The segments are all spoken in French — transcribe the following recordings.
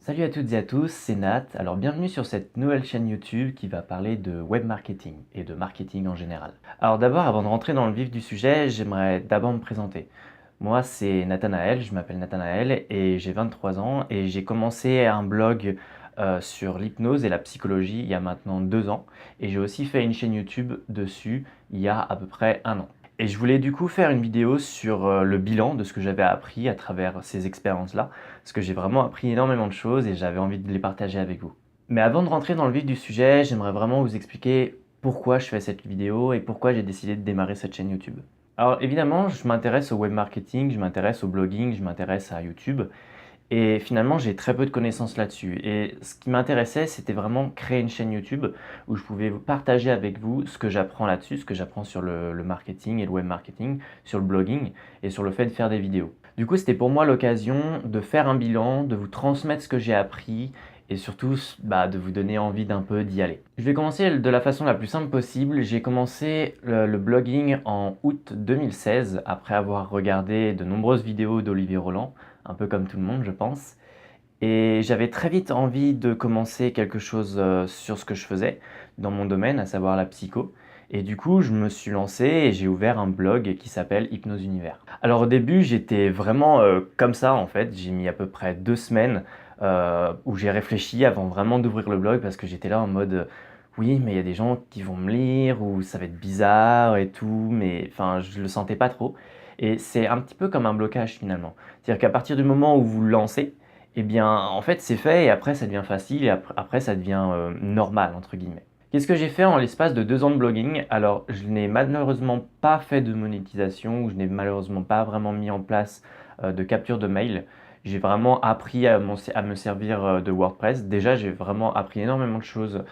Salut à toutes et à tous, c'est Nat. Alors bienvenue sur cette nouvelle chaîne YouTube qui va parler de web marketing et de marketing en général. Alors d'abord, avant de rentrer dans le vif du sujet, j'aimerais d'abord me présenter. Moi, c'est Nathanaël, je m'appelle Nathanaël et j'ai 23 ans et j'ai commencé un blog sur l'hypnose et la psychologie il y a maintenant 2 ans et j'ai aussi fait une chaîne YouTube dessus il y a à peu près 1 an. Et je voulais du coup faire une vidéo sur le bilan de ce que j'avais appris à travers ces expériences-là, parce que j'ai vraiment appris énormément de choses et j'avais envie de les partager avec vous. Mais avant de rentrer dans le vif du sujet, j'aimerais vraiment vous expliquer pourquoi je fais cette vidéo et pourquoi j'ai décidé de démarrer cette chaîne YouTube. Alors évidemment, je m'intéresse au web marketing, je m'intéresse au blogging, je m'intéresse à YouTube, et finalement, j'ai très peu de connaissances là-dessus. Et ce qui m'intéressait, c'était vraiment créer une chaîne YouTube où je pouvais vous partager avec vous ce que j'apprends là-dessus, ce que j'apprends sur le marketing et le web marketing, sur le blogging et sur le fait de faire des vidéos. Du coup, c'était pour moi l'occasion de faire un bilan, de vous transmettre ce que j'ai appris et surtout de vous donner envie d'un peu d'y aller. Je vais commencer de la façon la plus simple possible. J'ai commencé le blogging en août 2016 après avoir regardé de nombreuses vidéos d'Olivier Roland, un peu comme tout le monde, je pense. Et j'avais très vite envie de commencer quelque chose sur ce que je faisais dans mon domaine, à savoir la psycho. Et du coup, je me suis lancé et j'ai ouvert un blog qui s'appelle Hypnose Univers. Alors au début, j'étais vraiment comme ça en fait. J'ai mis à peu près 2 semaines où j'ai réfléchi avant vraiment d'ouvrir le blog parce que j'étais là en mode oui, mais il y a des gens qui vont me lire ou ça va être bizarre et tout, mais enfin, je le sentais pas trop. Et c'est un petit peu comme un blocage finalement. C'est-à-dire qu'à partir du moment où vous le lancez, eh bien, en fait, c'est fait et après, ça devient facile et après ça devient normal, entre guillemets. Qu'est-ce que j'ai fait en l'espace de 2 ans de blogging? Alors, je n'ai malheureusement pas fait de monétisation ou je n'ai malheureusement pas vraiment mis en place de capture de mail. J'ai vraiment appris à me servir de WordPress. Déjà, j'ai vraiment appris énormément de choses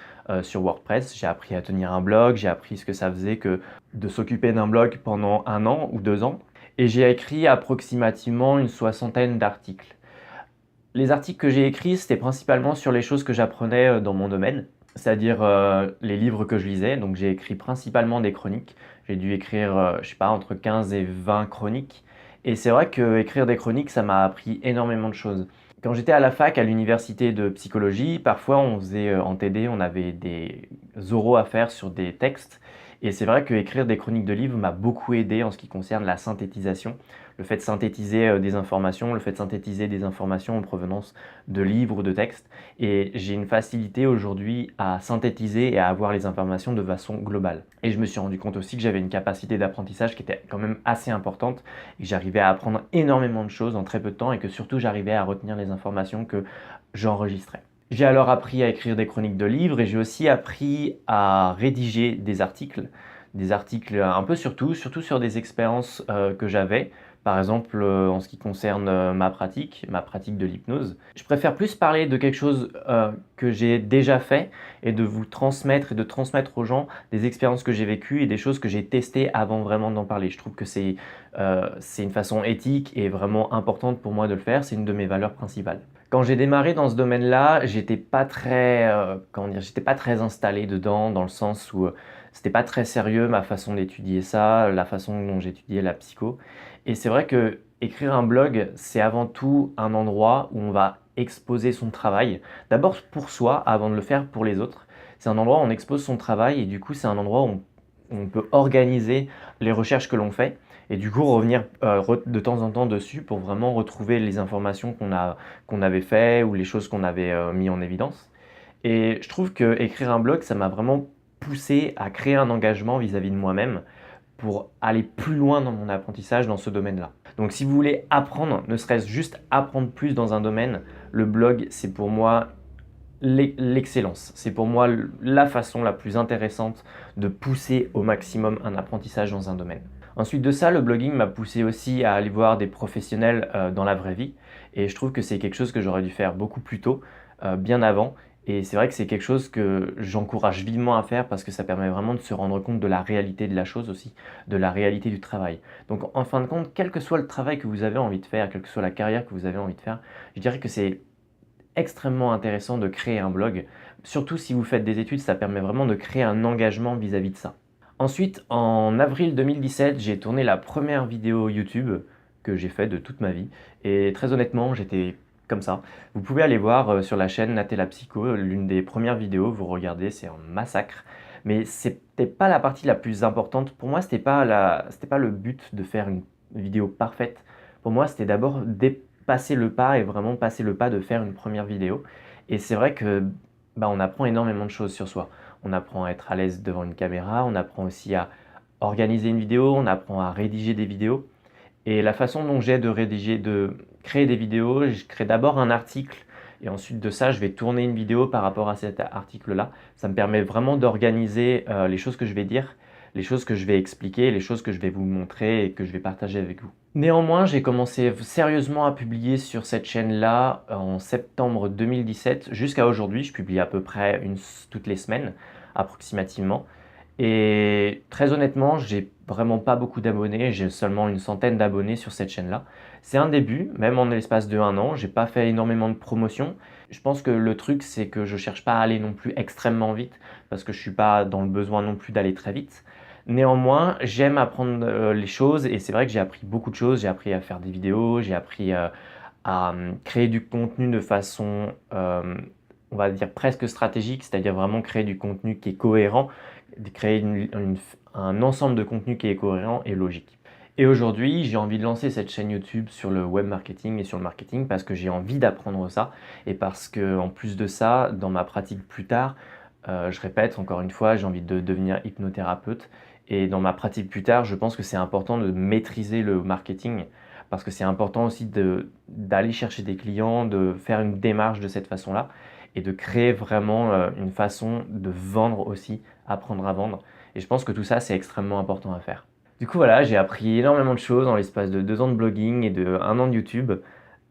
sur WordPress. J'ai appris à tenir un blog, j'ai appris ce que ça faisait que de s'occuper d'un blog pendant 1 an ou 2 ans. Et j'ai écrit approximativement une soixantaine d'articles. Les articles que j'ai écrits, c'était principalement sur les choses que j'apprenais dans mon domaine, c'est-à-dire les livres que je lisais. Donc j'ai écrit principalement des chroniques. J'ai dû écrire, je sais pas, entre 15 et 20 chroniques. Et c'est vrai que écrire des chroniques, ça m'a appris énormément de choses. Quand j'étais à la fac, à l'université de psychologie, parfois on faisait en TD, on avait des oraux à faire sur des textes. Et c'est vrai que écrire des chroniques de livres m'a beaucoup aidé en ce qui concerne la synthétisation, le fait de synthétiser des informations, le fait de synthétiser des informations en provenance de livres ou de textes. Et j'ai une facilité aujourd'hui à synthétiser et à avoir les informations de façon globale. Et je me suis rendu compte aussi que j'avais une capacité d'apprentissage qui était quand même assez importante et que j'arrivais à apprendre énormément de choses en très peu de temps et que surtout j'arrivais à retenir les informations que j'enregistrais. J'ai alors appris à écrire des chroniques de livres et j'ai aussi appris à rédiger des articles un peu sur tout, surtout sur des expériences que j'avais. Par exemple, en ce qui concerne ma pratique de l'hypnose. Je préfère plus parler de quelque chose que j'ai déjà fait et de vous transmettre et de transmettre aux gens des expériences que j'ai vécues et des choses que j'ai testées avant vraiment d'en parler. Je trouve que c'est une façon éthique et vraiment importante pour moi de le faire. C'est une de mes valeurs principales. Quand j'ai démarré dans ce domaine-là, j'étais pas très, comment dire, j'étais pas très installé dedans, dans le sens où c'était pas très sérieux ma façon d'étudier ça, la façon dont j'étudiais la psycho. Et c'est vrai que écrire un blog, c'est avant tout un endroit où on va exposer son travail. D'abord pour soi, avant de le faire pour les autres. C'est un endroit où on expose son travail et du coup, c'est un endroit où on peut organiser les recherches que l'on fait et du coup revenir de temps en temps dessus pour vraiment retrouver les informations qu'on avait fait ou les choses qu'on avait mis en évidence. Et je trouve que écrire un blog, ça m'a vraiment poussé à créer un engagement vis-à-vis de moi-même pour aller plus loin dans mon apprentissage dans ce domaine-là. Donc si vous voulez apprendre, ne serait-ce juste apprendre plus dans un domaine, le blog, c'est pour moi l'excellence. C'est pour moi la façon la plus intéressante de pousser au maximum un apprentissage dans un domaine. Ensuite de ça, le blogging m'a poussé aussi à aller voir des professionnels dans la vraie vie. Et je trouve que c'est quelque chose que j'aurais dû faire beaucoup plus tôt, bien avant. Et c'est vrai que c'est quelque chose que j'encourage vivement à faire parce que ça permet vraiment de se rendre compte de la réalité de la chose aussi, de la réalité du travail. Donc en fin de compte, quel que soit le travail que vous avez envie de faire, quelle que soit la carrière que vous avez envie de faire, je dirais que c'est extrêmement intéressant de créer un blog. Surtout si vous faites des études, ça permet vraiment de créer un engagement vis-à-vis de ça. Ensuite, en avril 2017, j'ai tourné la première vidéo YouTube que j'ai fait de toute ma vie. Et très honnêtement, j'étais comme ça. Vous pouvez aller voir sur la chaîne Natella Psycho, l'une des premières vidéos, vous regardez, c'est un massacre. Mais c'était pas la partie la plus importante. Pour moi, c'était pas le but de faire une vidéo parfaite. Pour moi, c'était d'abord dépasser le pas et vraiment passer le pas de faire une première vidéo. Et c'est vrai que bah, on apprend énormément de choses sur soi. On apprend à être à l'aise devant une caméra, on apprend aussi à organiser une vidéo, on apprend à rédiger des vidéos. Et la façon dont j'ai de créer des vidéos, je crée d'abord un article et ensuite de ça, je vais tourner une vidéo par rapport à cet article-là. Ça me permet vraiment d'organiser les choses que je vais dire, les choses que je vais expliquer, les choses que je vais vous montrer et que je vais partager avec vous. Néanmoins, j'ai commencé sérieusement à publier sur cette chaîne-là en septembre 2017 jusqu'à aujourd'hui. Je publie à peu près toutes les semaines, approximativement. Et très honnêtement, j'ai vraiment pas beaucoup d'abonnés, j'ai seulement une centaine d'abonnés sur cette chaîne-là. C'est un début, même en l'espace de 1 an, j'ai pas fait énormément de promotion. Je pense que le truc, c'est que je cherche pas à aller non plus extrêmement vite, parce que je suis pas dans le besoin non plus d'aller très vite. Néanmoins, j'aime apprendre les choses et c'est vrai que j'ai appris beaucoup de choses. J'ai appris à faire des vidéos, j'ai appris à créer du contenu de façon, on va dire presque stratégique, c'est-à-dire vraiment créer du contenu qui est cohérent, de créer un ensemble de contenu qui est cohérent et logique. Et aujourd'hui, j'ai envie de lancer cette chaîne YouTube sur le web marketing et sur le marketing parce que j'ai envie d'apprendre ça et parce que en plus de ça, dans ma pratique plus tard, je répète encore une fois, j'ai envie de devenir hypnothérapeute et dans ma pratique plus tard, je pense que c'est important de maîtriser le marketing parce que c'est important aussi d'aller chercher des clients, de faire une démarche de cette façon-là et de créer vraiment une façon de vendre aussi, apprendre à vendre. Et je pense que tout ça, c'est extrêmement important à faire. Du coup, voilà, j'ai appris énormément de choses dans l'espace de 2 ans de blogging et de 1 an de YouTube.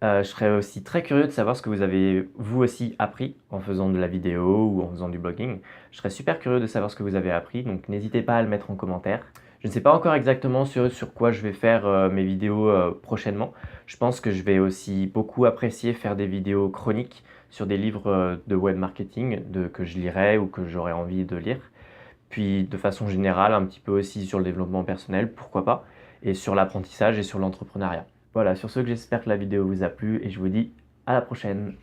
Je serais aussi très curieux de savoir ce que vous avez vous aussi appris en faisant de la vidéo ou en faisant du blogging. Je serais super curieux de savoir ce que vous avez appris, donc n'hésitez pas à le mettre en commentaire. Je ne sais pas encore exactement sur quoi je vais faire mes vidéos prochainement. Je pense que je vais aussi beaucoup apprécier faire des vidéos chroniques sur des livres de web marketing que je lirai ou que j'aurais envie de lire. Puis de façon générale, un petit peu aussi sur le développement personnel, pourquoi pas, et sur l'apprentissage et sur l'entrepreneuriat. Voilà, sur ce, j'espère que la vidéo vous a plu et je vous dis à la prochaine.